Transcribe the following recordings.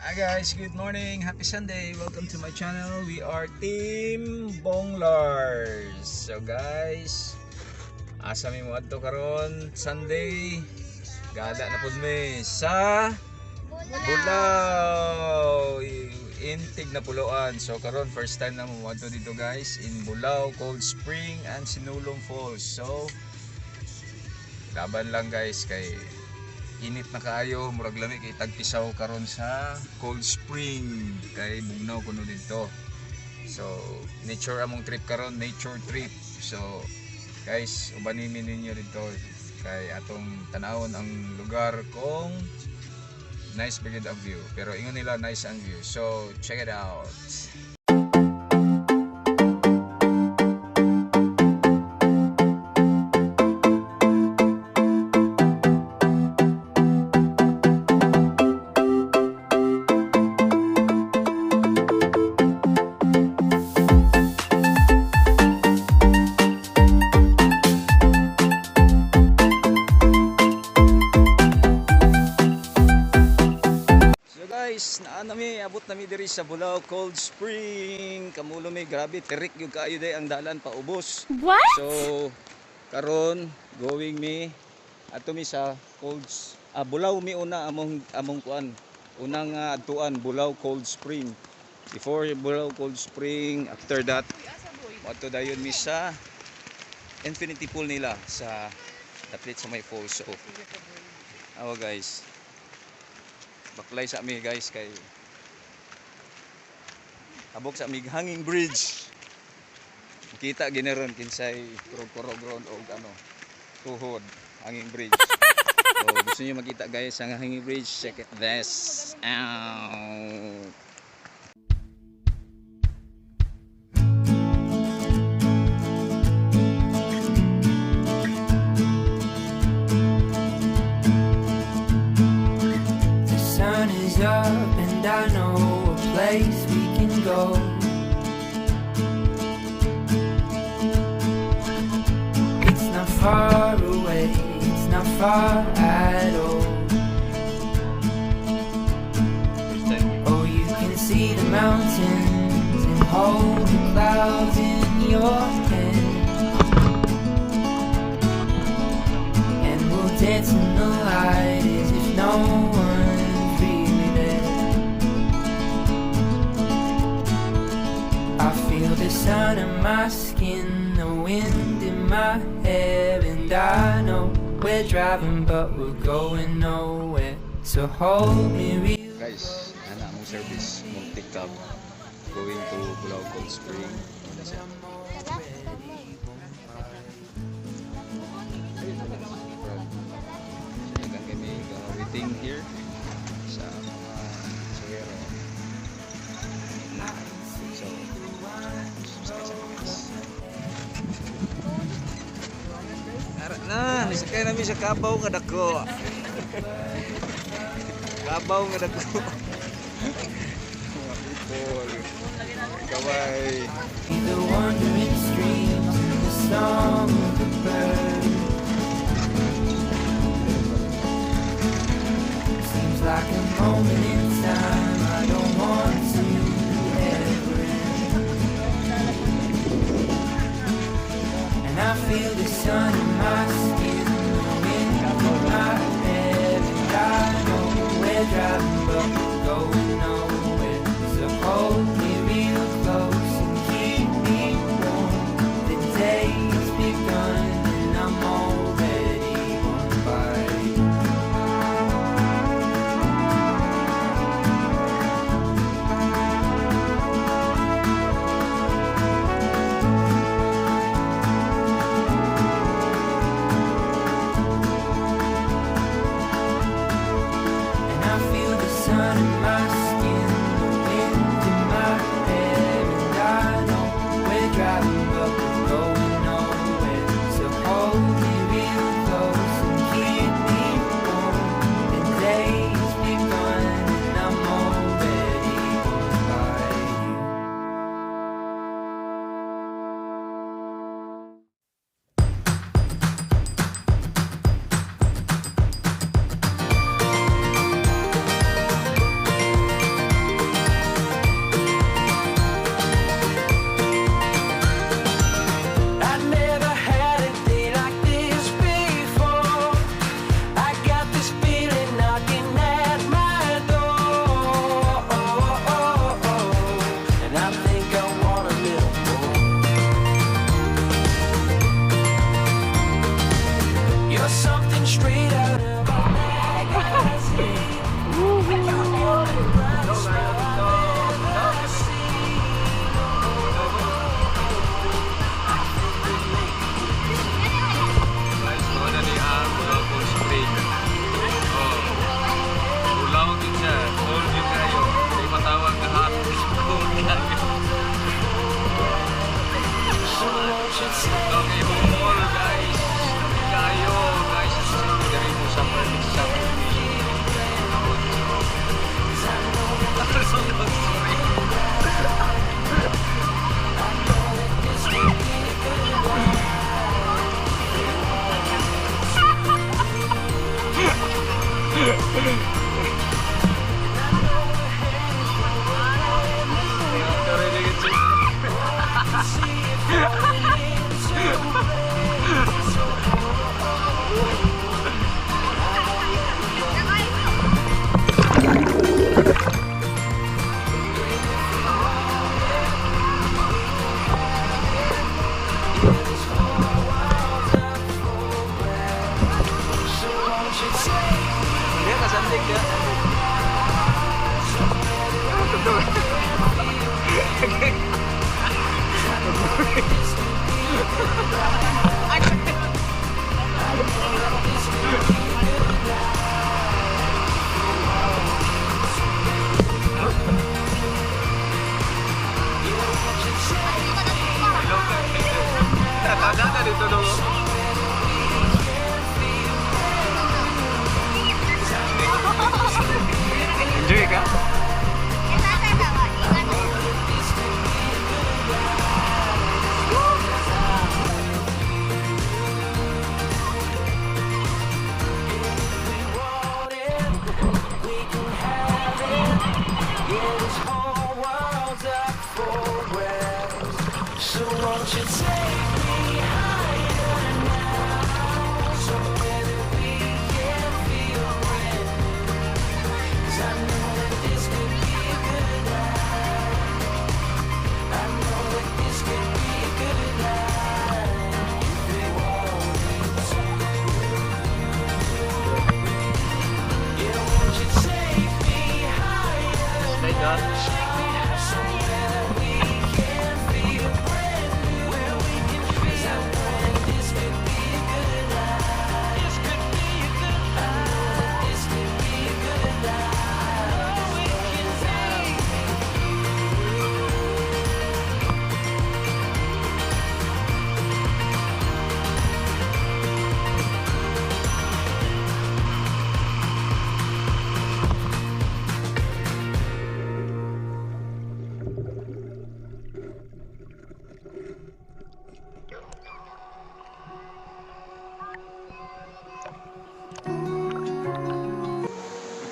Hi guys, good morning. Happy Sunday. Welcome to my channel. We are Team Bonglars. So guys, asa mi mo adto karon Sunday. Gala na pud mi sa Bulao. Intig na puloan. So karon first time na mo adto dito guys in Bulao, Cold Spring and Sinulong Falls. So laban lang guys kay init na kaayo, murag lami kay tagpisaw karon sa Cold Spring kay bugnaw kuno dito. So nature among trip karon, nature trip. So guys, ubanin ninyo dito kay atong tanawon ang lugar kung nice bigid ang view. Pero ingon nila nice ang view. So check it out. Abot nami diri sa Bulao Cold Spring. Kamulo may grabe tirik yung kaayo day ang dalan paubos. What? So karon going mi ato mi sa Bulao mi una among kuan. Unang adtuan Bulao Cold Spring. Before Bulao Cold Spring, after that ato dayon mi sa infinity pool nila sa dapit sa may falls. So awa guys, baklay sa mi guys kay abok sa mig hanging bridge. Kita gineron kinsay kurog-kurog o ano tuhod hanging bridge. So gusto niyo makita guys ang hanging bridge, check it this out. The sun is up and I know a place we can go. It's not far away, it's not far at all. Oh, you can see the mountains and hold the clouds in your hand. And we'll dance in the light as if no one's really there. I feel the sun in my skin, the wind in my hair, and I know we're driving but we're going nowhere. So hold me real. Guys, ana mong service multi-cab going to Bulao Cold Spring. Hanggang kami waiting here sa mga suwero. So, ara na, nisakay namin sa Kabaw nga dako. Kabaw nga dako. Mga people. Kaway. The wandering streams and the song of the birds. Seems like a moment in time I don't want to ever end. And I feel the sun in my skin, the wind in my head, and I know we're driving but we're going nowhere. So hold me real close and keep me warm. The day's begun and I'm already warmed by you. And I feel the sun in my skin, the wind in my hair, and I know we're driving but we're going nowhere. So hold me real close and keep me warm. The day's begun and I'm already warmed by you. Dia kesantik ya. Kagak dito dulu. Enjoy ka? So won't you take me higher now, somewhere that we can feel brand new? 'Cause I know that this could be a good life. I know that this could be a good life. If it wanted to. Yeah, won't you take me higher Stay now, done. somewhere that we can feel brand new? Where we can feel. 'Cause I know that this could be a good life. This could be a good life. This could be a good life. Oh, we can take.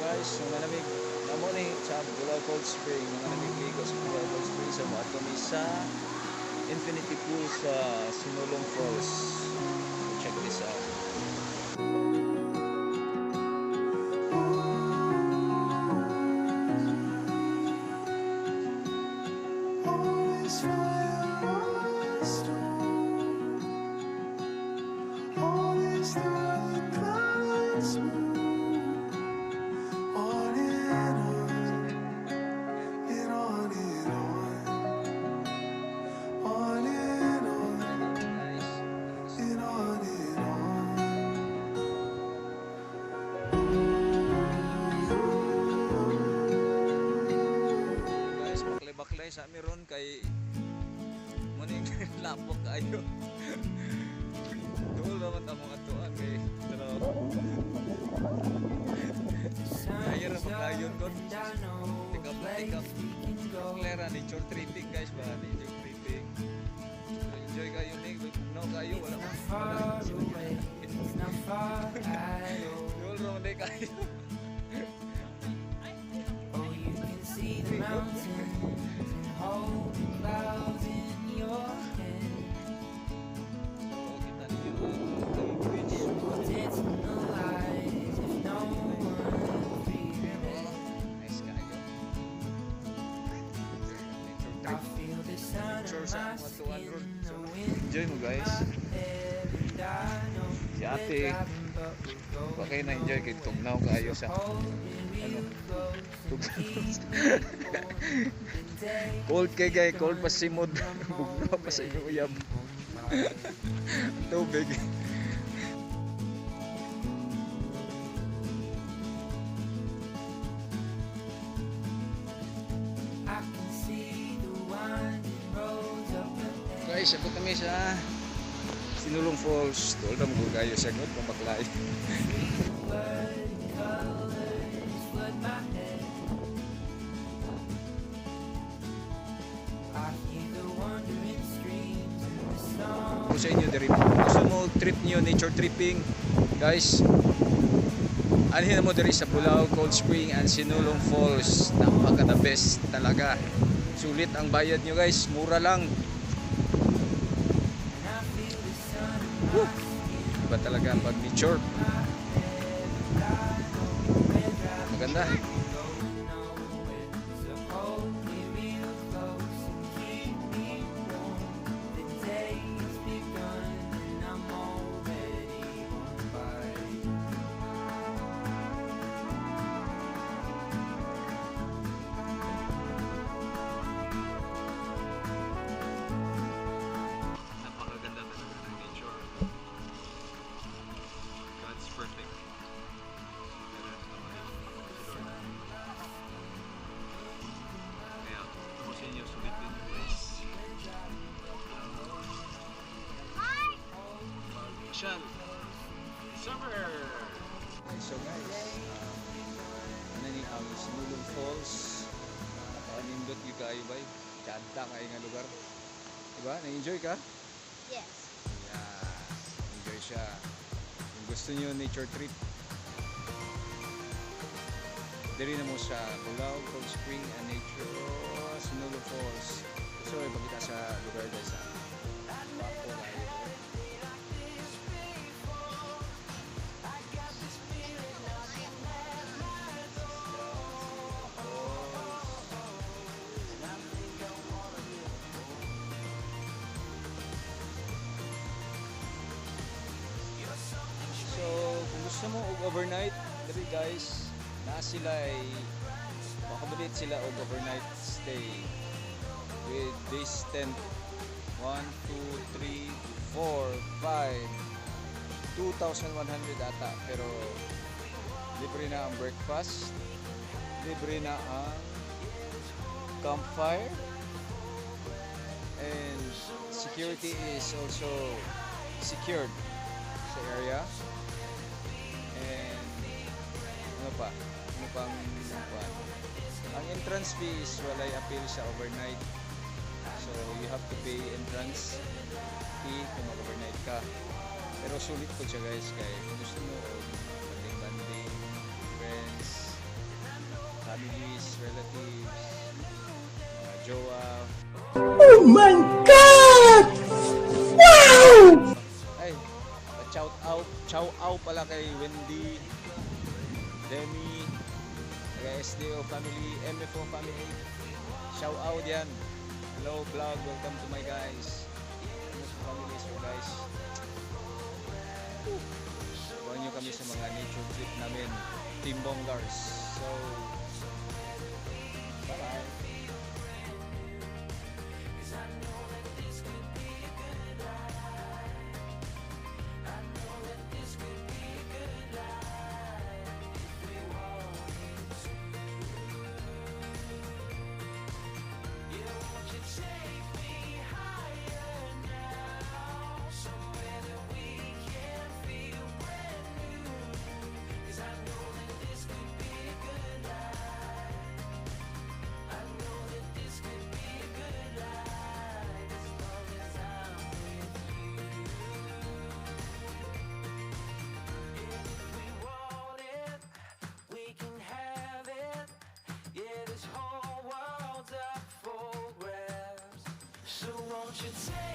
Guys, yung malamig namo ni sa Bulao Cold Spring, yung malamig ligo sa Bulao Cold Spring sa mga kami sa Infinity Pool sa Sinulong Falls. Check this out. Always fire, always storm. Always through the clouds move. On and on, and on and on. On and on, and on and on. Guys, baklay-baklay sa meron kay muning lapok kayo. Duol naman tamong atuan kay pero ayer na paglayon ko. Tikap. Klera ni short tripping guys ba ni short tripping. Enjoy kayo ni no kayo wala Far away, it's not far at all. Duol naman day kayo. Oh, you can see the mountains and hold the clouds in your hand. So kita niyo ang bridge. Dance in the light if no one feels. Nice kayo. I feel the sun Sure on sa my mga tuwan skin, ron. the wind Enjoy mo guys. and I know Si we're ate, driving, but we're Baka kayo going na-enjoy kay tugnaw kaayo sa holding real close and keep the day. cold kay guy, cold pa simod. Bugnaw pa sa inyong uyab. Tubig. I can see the winding roads up ahead. Guys, ako kami sa Sinulong Falls. Tuol na mo kayo sa good pamaklay. Blood colors flood my head. I hear the wandering streams and the song. Kung sa inyo diri gusto mo trip niyo nature tripping, guys, Anhin mo diri sa Bulao Cold Spring and Sinulong Falls. Napaka the best talaga. Sulit ang bayad nyo guys, mura lang. Woo! Iba talaga ang pag-nature. Maganda. Napakaganda talaga ng nature. God's perfect. Kaya ako sa inyo sulitin yung guys. Michelle! Summer! So guys, ano ni ang Sinulong Falls. Napakanindot yung kayo ba? Chanta kayo nga lugar. Diba? Na-enjoy ka? Yes. Yeah, enjoy siya. Kung gusto niyo nature trip, diri na mo sa Bulao, Cold Spring and Nature, Sinulong Falls. So, ipakita sa lugar guys ha. Bako kayo. So, kung gusto mo og overnight, dali guys, na sila ay makabalit sila og overnight stay with this tent 1, 2, 3, 4, 5 2,100 ata, pero libre na ang breakfast, libre na ang campfire, and security is also secured sa area. And ano pa? Ano pang ang entrance fee is walay appeal sa overnight. So you have to pay entrance fee kung mag-overnight ka. Pero sulit po siya guys, kaya kung gusto mo o banding-banding, friends, families, relatives, mga jowa. Oh my God! Wow! Ay, chow out pala kay Wendy, Demi, kay SDO family, MFO family. Shout out yan. Hello vlog, welcome to my guys. MFO family, so guys. Subuhan nyo kami sa mga nature trip namin, Team Bongars. So, bye-bye. Won't you take